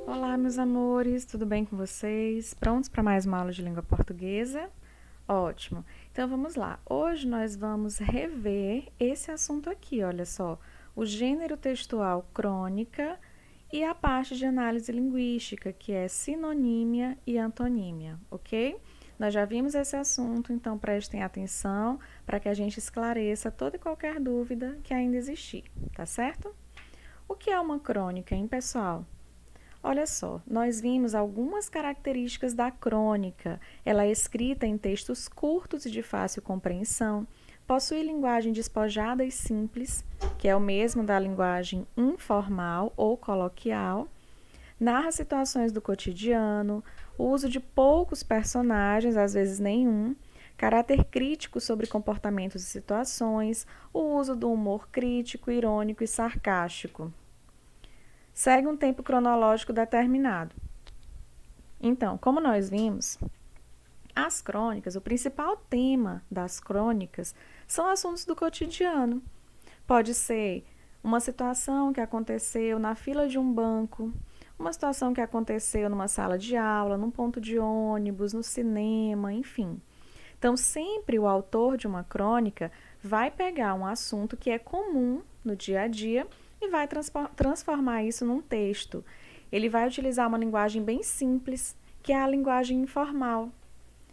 Olá, meus amores, tudo bem com vocês? Prontos para mais uma aula de língua portuguesa? Ótimo. Então vamos lá. Hoje nós vamos rever esse assunto aqui, olha só, o gênero textual crônica e a parte de análise linguística, que é sinonímia e antonímia, ok? Nós já vimos esse assunto, então prestem atenção para que a gente esclareça toda e qualquer dúvida que ainda existir, tá certo? O que é uma crônica, hein, pessoal? Olha só, nós vimos algumas características da crônica. Ela é escrita em textos curtos e de fácil compreensão, possui linguagem despojada e simples, que é o mesmo da linguagem informal ou coloquial, narra situações do cotidiano, o uso de poucos personagens, às vezes nenhum, caráter crítico sobre comportamentos e situações, o uso do humor crítico, irônico e sarcástico. Segue um tempo cronológico determinado. Então, como nós vimos, as crônicas, o principal tema das crônicas são assuntos do cotidiano. Pode ser uma situação que aconteceu na fila de um banco, uma situação que aconteceu numa sala de aula, num ponto de ônibus, no cinema, enfim. Então, sempre o autor de uma crônica vai pegar um assunto que é comum no dia a dia e vai transformar isso num texto. Ele vai utilizar uma linguagem bem simples, que é a linguagem informal.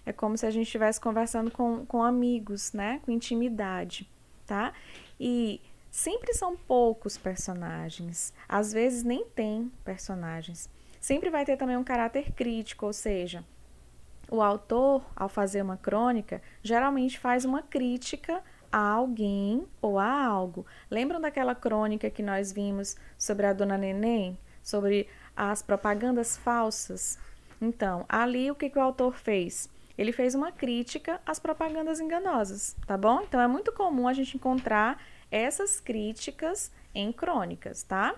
É como se a gente estivesse conversando com amigos, né? Com intimidade, tá? E sempre são poucos personagens. Às vezes nem tem personagens. Sempre vai ter também um caráter crítico, ou seja, o autor, ao fazer uma crônica, geralmente faz uma crítica a alguém ou a algo. Lembram daquela crônica que nós vimos sobre a Dona Neném? Sobre as propagandas falsas? Então, ali o que o autor fez? Ele fez uma crítica às propagandas enganosas, tá bom? Então, é muito comum a gente encontrar essas críticas em crônicas, tá?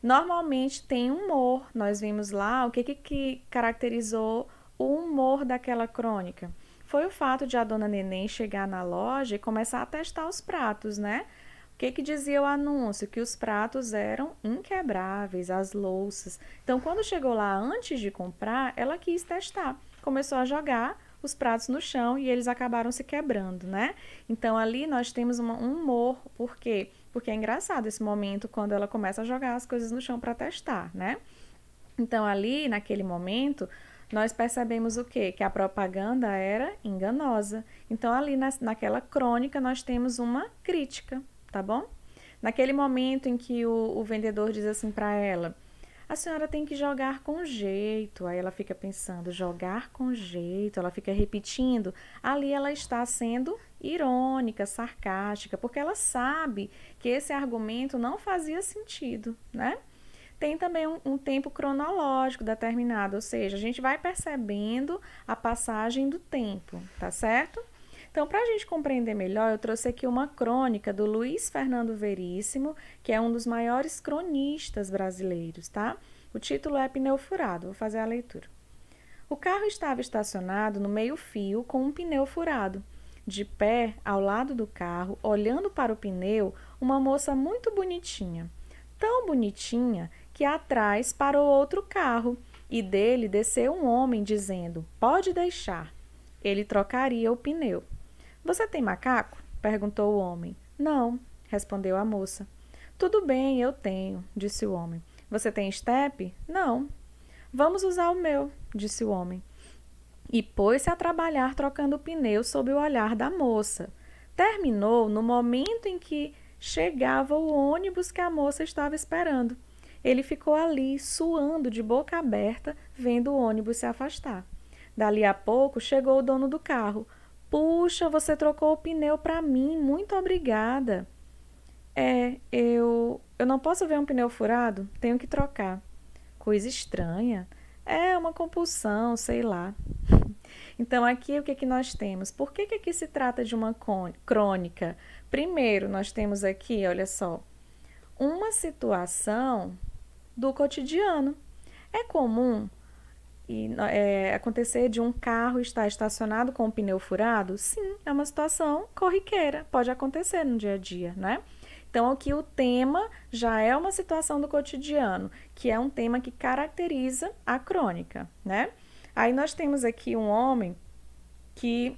Normalmente tem humor. Nós vimos lá o que caracterizou o humor daquela crônica. Foi o fato de a Dona Neném chegar na loja e começar a testar os pratos, né? O que dizia o anúncio? Que os pratos eram inquebráveis, as louças. Então, quando chegou lá antes de comprar, ela quis testar. Começou a jogar os pratos no chão e eles acabaram se quebrando, né? Então, ali nós temos um humor. Por quê? Porque é engraçado esse momento quando ela começa a jogar as coisas no chão para testar, né? Então, ali, naquele momento, nós percebemos o quê? Que a propaganda era enganosa. Então, ali naquela crônica, nós temos uma crítica, tá bom? Naquele momento em que o vendedor diz assim para ela: a senhora tem que jogar com jeito. Aí ela fica pensando, jogar com jeito, ela fica repetindo. Ali ela está sendo irônica, sarcástica, porque ela sabe que esse argumento não fazia sentido, né? Tem também um tempo cronológico determinado, ou seja, a gente vai percebendo a passagem do tempo, tá certo? Então, para a gente compreender melhor, eu trouxe aqui uma crônica do Luiz Fernando Veríssimo, que é um dos maiores cronistas brasileiros, tá? O título é Pneu Furado, vou fazer a leitura. O carro estava estacionado no meio-fio com um pneu furado. De pé, ao lado do carro, olhando para o pneu, uma moça muito bonitinha. Tão bonitinha que atrás parou outro carro e dele desceu um homem dizendo: pode deixar. Ele trocaria o pneu. Você tem macaco? Perguntou o homem. Não, respondeu a moça. Tudo bem, eu tenho, disse o homem. Você tem estepe? Não. Vamos usar o meu, disse o homem. E pôs-se a trabalhar trocando o pneu sob o olhar da moça. Terminou no momento em que chegava o ônibus que a moça estava esperando. Ele ficou ali, suando de boca aberta, vendo o ônibus se afastar. Dali a pouco chegou o dono do carro. Puxa, você trocou o pneu para mim, muito obrigada. Eu não posso ver um pneu furado? Tenho que trocar. Coisa estranha. É uma compulsão, sei lá. Então, aqui o que nós temos? Por que aqui se trata de uma crônica? Primeiro, nós temos aqui, olha só, uma situação do cotidiano. É comum acontecer de um carro estar estacionado com o pneu furado? Sim, é uma situação corriqueira, pode acontecer no dia a dia, né? Então, aqui o tema já é uma situação do cotidiano, que é um tema que caracteriza a crônica, né? Aí nós temos aqui um homem que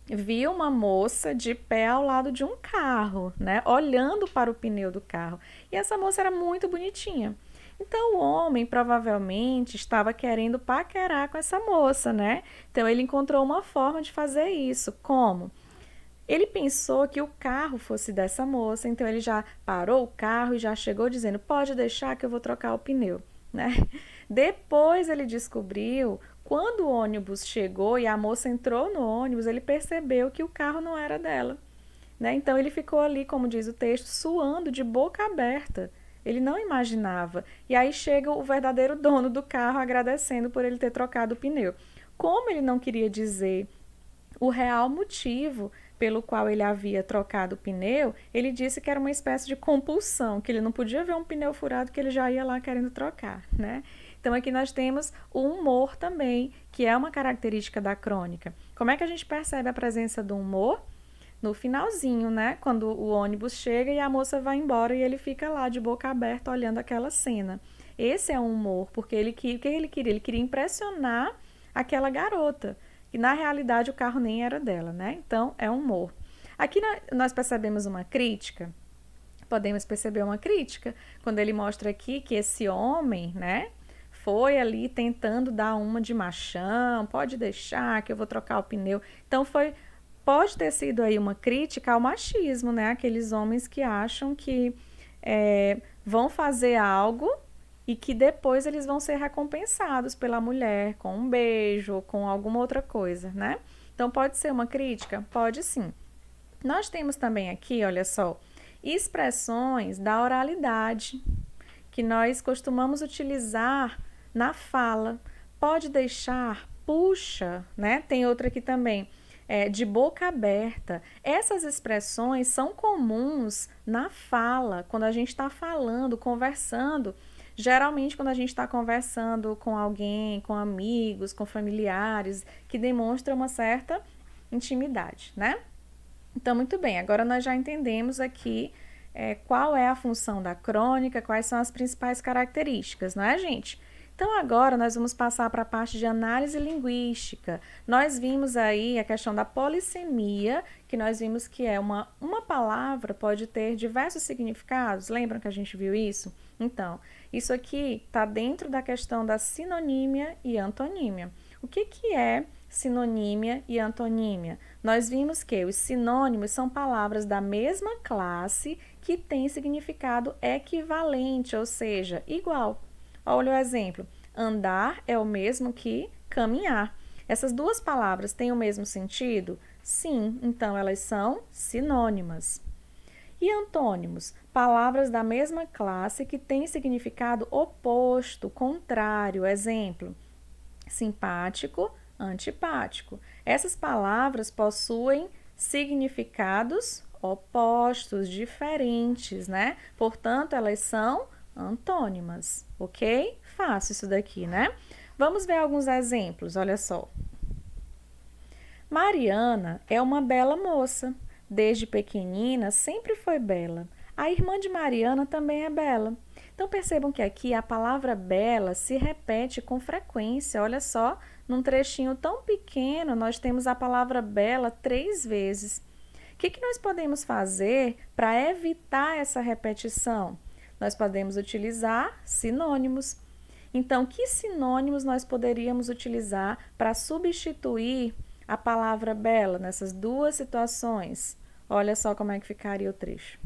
viu uma moça de pé ao lado de um carro, né? Olhando para o pneu do carro. E essa moça era muito bonitinha. Então o homem provavelmente estava querendo paquerar com essa moça, né? Então ele encontrou uma forma de fazer isso. Como? Ele pensou que o carro fosse dessa moça, então ele já parou o carro e já chegou dizendo: pode deixar que eu vou trocar o pneu, né? Depois ele descobriu, quando o ônibus chegou e a moça entrou no ônibus, ele percebeu que o carro não era dela, né? Então ele ficou ali, como diz o texto, suando de boca aberta. Ele não imaginava. E aí chega o verdadeiro dono do carro agradecendo por ele ter trocado o pneu. Como ele não queria dizer o real motivo pelo qual ele havia trocado o pneu, ele disse que era uma espécie de compulsão, que ele não podia ver um pneu furado que ele já ia lá querendo trocar, né? Então aqui nós temos o humor também, que é uma característica da crônica. Como é que a gente percebe a presença do humor? No finalzinho, né? Quando o ônibus chega e a moça vai embora e ele fica lá de boca aberta olhando aquela cena. Esse é o humor, porque o que ele queria? Ele queria impressionar aquela garota, que na realidade o carro nem era dela, né? Então é humor. Aqui nós percebemos uma crítica, podemos perceber uma crítica, quando ele mostra aqui que esse homem, né, foi ali tentando dar uma de machão, pode deixar que eu vou trocar o pneu. Então pode ter sido aí uma crítica ao machismo, né? Aqueles homens que acham que vão fazer algo e que depois eles vão ser recompensados pela mulher com um beijo ou com alguma outra coisa, né? Então pode ser uma crítica? Pode sim. Nós temos também aqui, olha só, expressões da oralidade que nós costumamos utilizar na fala. Pode deixar, puxa, né? Tem outra aqui também, de boca aberta. Essas expressões são comuns na fala, quando a gente está falando, conversando. Geralmente, quando a gente está conversando com alguém, com amigos, com familiares, que demonstra uma certa intimidade, né? Então, muito bem, agora nós já entendemos aqui qual é a função da crônica, quais são as principais características, não é, gente? Então, agora nós vamos passar para a parte de análise linguística. Nós vimos aí a questão da polissemia, que nós vimos que é uma palavra pode ter diversos significados. Lembram que a gente viu isso? Então, isso aqui está dentro da questão da sinonímia e antonímia. O que é sinonímia e antonímia? Nós vimos que os sinônimos são palavras da mesma classe que têm significado equivalente, ou seja, igual. Olha o exemplo. Andar é o mesmo que caminhar. Essas duas palavras têm o mesmo sentido? Sim, então elas são sinônimas. E antônimos? Palavras da mesma classe que têm significado oposto, contrário. Exemplo: simpático, antipático. Essas palavras possuem significados opostos, diferentes, né? Portanto, elas são antônimas, ok? Fácil isso daqui, né? Vamos ver alguns exemplos, olha só. Mariana é uma bela moça. Desde pequenina sempre foi bela. A irmã de Mariana também é bela. Então percebam que aqui a palavra bela se repete com frequência. Olha só, num trechinho tão pequeno nós temos a palavra bela 3 vezes. O que nós podemos fazer para evitar essa repetição? Nós podemos utilizar sinônimos. Então, que sinônimos nós poderíamos utilizar para substituir a palavra bela nessas duas situações? Olha só como é que ficaria o trecho.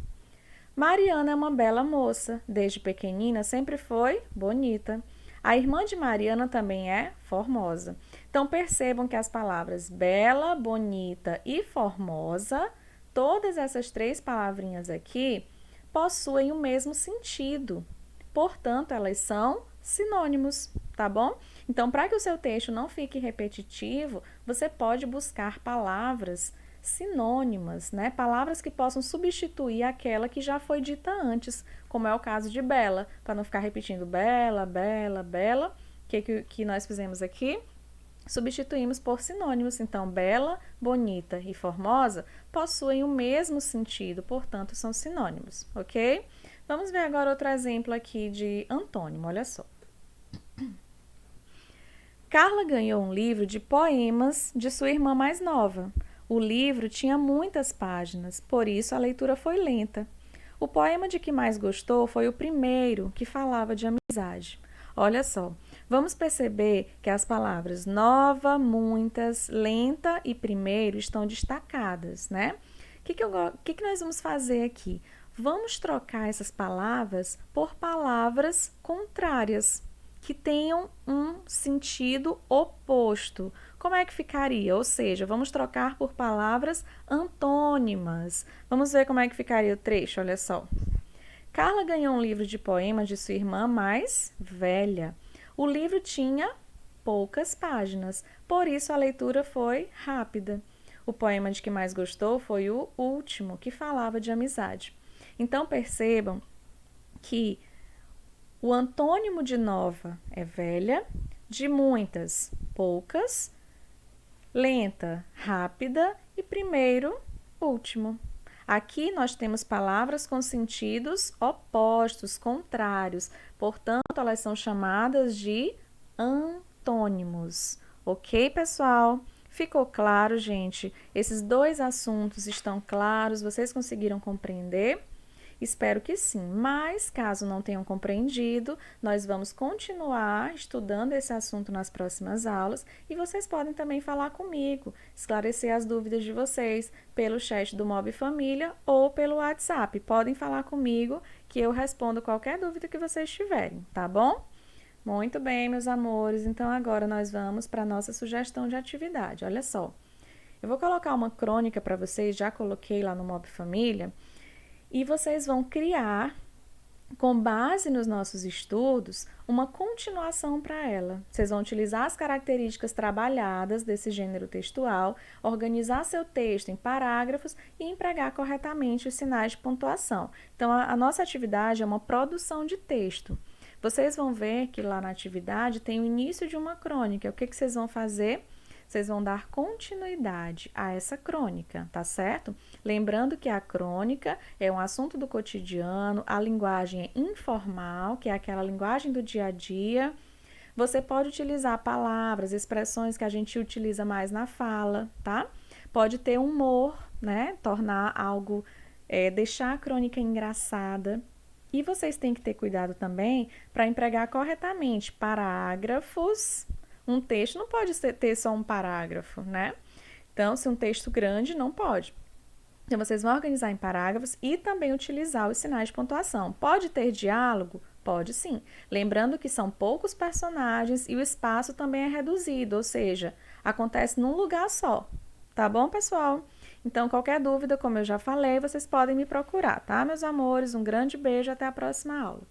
Mariana é uma bela moça. Desde pequenina sempre foi bonita. A irmã de Mariana também é formosa. Então, percebam que as palavras bela, bonita e formosa, todas essas 3 palavrinhas aqui, possuem o mesmo sentido. Portanto, elas são sinônimos, tá bom? Então, para que o seu texto não fique repetitivo, você pode buscar palavras sinônimas, né? Palavras que possam substituir aquela que já foi dita antes, como é o caso de bela, para não ficar repetindo bela, bela, bela. O que nós fizemos aqui? substituímos por sinônimos. Então, bela, bonita e formosa possuem o mesmo sentido, portanto, são sinônimos, ok? Vamos ver agora outro exemplo aqui de antônimo, olha só. Carla ganhou um livro de poemas de sua irmã mais nova. O livro tinha muitas páginas, por isso a leitura foi lenta. O poema de que mais gostou foi o primeiro, que falava de amizade. Olha só, vamos perceber que as palavras nova, muitas, lenta e primeiro estão destacadas, né? O que nós vamos fazer aqui? Vamos trocar essas palavras por palavras contrárias, que tenham um sentido oposto. Como é que ficaria? Ou seja, vamos trocar por palavras antônimas. Vamos ver como é que ficaria o trecho, olha só. Carla ganhou um livro de poemas de sua irmã mais velha. O livro tinha poucas páginas, por isso a leitura foi rápida. O poema de que mais gostou foi o último, que falava de amizade. Então percebam que o antônimo de nova é velha, de muitas, poucas, lenta, rápida e primeiro, último. Aqui nós temos palavras com sentidos opostos, contrários, portanto, elas são chamadas de antônimos. Ok, pessoal? Ficou claro, gente? Esses dois assuntos estão claros? Vocês conseguiram compreender? Espero que sim, mas caso não tenham compreendido, nós vamos continuar estudando esse assunto nas próximas aulas e vocês podem também falar comigo, esclarecer as dúvidas de vocês pelo chat do Mob Família ou pelo WhatsApp. Podem falar comigo que eu respondo qualquer dúvida que vocês tiverem, tá bom? Muito bem, meus amores, então agora nós vamos para a nossa sugestão de atividade. Olha só, eu vou colocar uma crônica para vocês, já coloquei lá no Mob Família, e vocês vão criar, com base nos nossos estudos, uma continuação para ela. Vocês vão utilizar as características trabalhadas desse gênero textual, organizar seu texto em parágrafos e empregar corretamente os sinais de pontuação. Então, a nossa atividade é uma produção de texto. Vocês vão ver que lá na atividade tem o início de uma crônica. O que vocês vão fazer? Vocês vão dar continuidade a essa crônica, tá certo? Lembrando que a crônica é um assunto do cotidiano, a linguagem é informal, que é aquela linguagem do dia a dia. Você pode utilizar palavras, expressões que a gente utiliza mais na fala, tá? Pode ter humor, né? Tornar algo, deixar a crônica engraçada. E vocês têm que ter cuidado também para empregar corretamente parágrafos. Um texto não pode ter só um parágrafo, né? Então, se um texto grande, não pode. Então, vocês vão organizar em parágrafos e também utilizar os sinais de pontuação. Pode ter diálogo? Pode sim. Lembrando que são poucos personagens e o espaço também é reduzido, ou seja, acontece num lugar só. Tá bom, pessoal? Então, qualquer dúvida, como eu já falei, vocês podem me procurar, tá, meus amores? Um grande beijo, até a próxima aula.